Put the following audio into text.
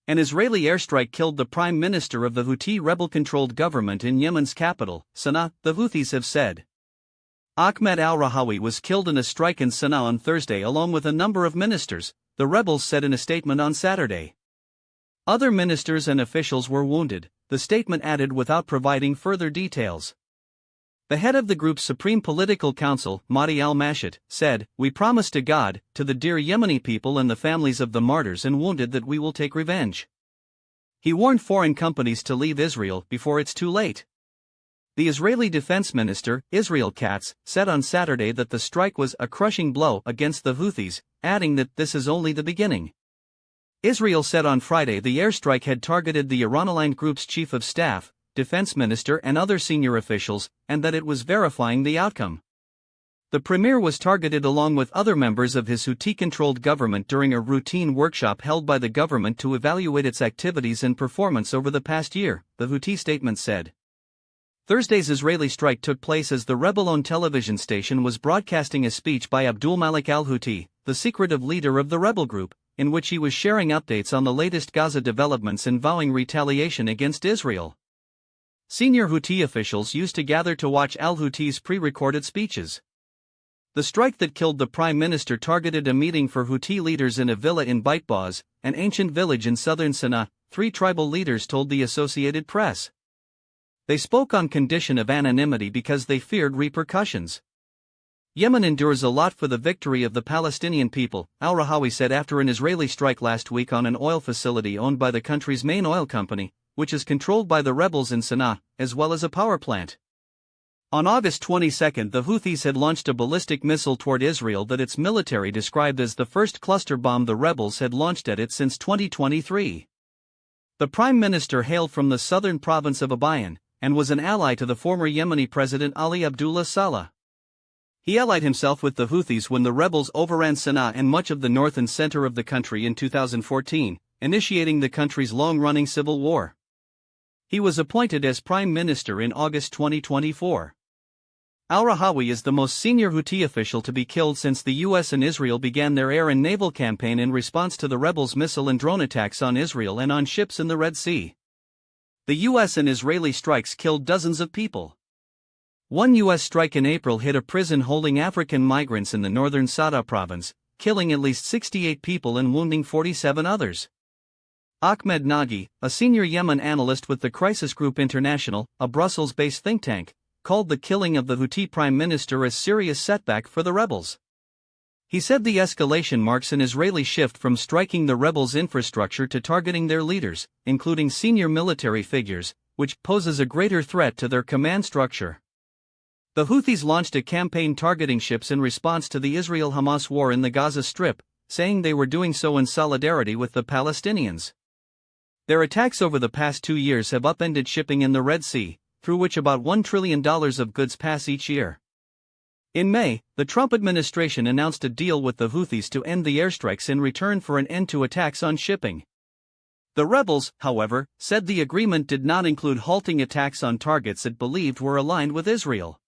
An Israeli airstrike killed the prime minister of the Houthi rebel-controlled government in Yemen's capital, Sana'a, the Houthis have said. Ahmed al-Rahawi was killed in a strike in Sana'a on Thursday along with a number of ministers, the rebels said in a statement on Saturday. Other ministers and officials were wounded, the statement added without providing further details. The head of the group's Supreme Political Council, Mahdi al-Mashat, said, "We promise to God, to the dear Yemeni people and the families of the martyrs and wounded that we will take revenge." He warned foreign companies to leave Israel before it's too late. The Israeli Defense Minister, Israel Katz, said on Saturday that the strike was a crushing blow against the Houthis, adding that this is only the beginning. Israel said on Friday the airstrike had targeted the Iran-aligned group's chief of staff, defense minister and other senior officials, and that it was verifying the outcome. The premier was targeted along with other members of his Houthi-controlled government during a routine workshop held by the government to evaluate its activities and performance over the past year, the Houthi statement said. Thursday's Israeli strike took place as the rebel-owned television station was broadcasting a speech by Abdul Malik al-Houthi, the secretive leader of the rebel group, in which he was sharing updates on the latest Gaza developments and vowing retaliation against Israel. Senior Houthi officials used to gather to watch al-Houthi's pre-recorded speeches. The strike that killed the prime minister targeted a meeting for Houthi leaders in a villa in Baitbaz, an ancient village in southern Sana'a, 3 tribal leaders told the Associated Press. They spoke on condition of anonymity because they feared repercussions. Yemen endures a lot for the victory of the Palestinian people, al-Rahawi said after an Israeli strike last week on an oil facility owned by the country's main oil company, which is controlled by the rebels in Sana'a, as well as a power plant. On August 22, the Houthis had launched a ballistic missile toward Israel that its military described as the first cluster bomb the rebels had launched at it since 2023. The prime minister hailed from the southern province of Abiyan, and was an ally to the former Yemeni president Ali Abdullah Saleh. He allied himself with the Houthis when the rebels overran Sana'a and much of the north and center of the country in 2014, initiating the country's long-running civil war. He was appointed as prime minister in August 2024. Al-Rahawi is the most senior Houthi official to be killed since the US and Israel began their air and naval campaign in response to the rebels' missile and drone attacks on Israel and on ships in the Red Sea. The US and Israeli strikes killed dozens of people. One US strike in April hit a prison holding African migrants in the northern Sana'a province, killing at least 68 people and wounding 47 others. Ahmed Nagy, a senior Yemen analyst with the Crisis Group International, a Brussels-based think tank, called the killing of the Houthi prime minister a serious setback for the rebels. He said the escalation marks an Israeli shift from striking the rebels' infrastructure to targeting their leaders, including senior military figures, which poses a greater threat to their command structure. The Houthis launched a campaign targeting ships in response to the Israel-Hamas war in the Gaza Strip, saying they were doing so in solidarity with the Palestinians. Their attacks over the past 2 years have upended shipping in the Red Sea, through which about $1 trillion of goods pass each year. In May, the Trump administration announced a deal with the Houthis to end the airstrikes in return for an end to attacks on shipping. The rebels, however, said the agreement did not include halting attacks on targets it believed were aligned with Israel.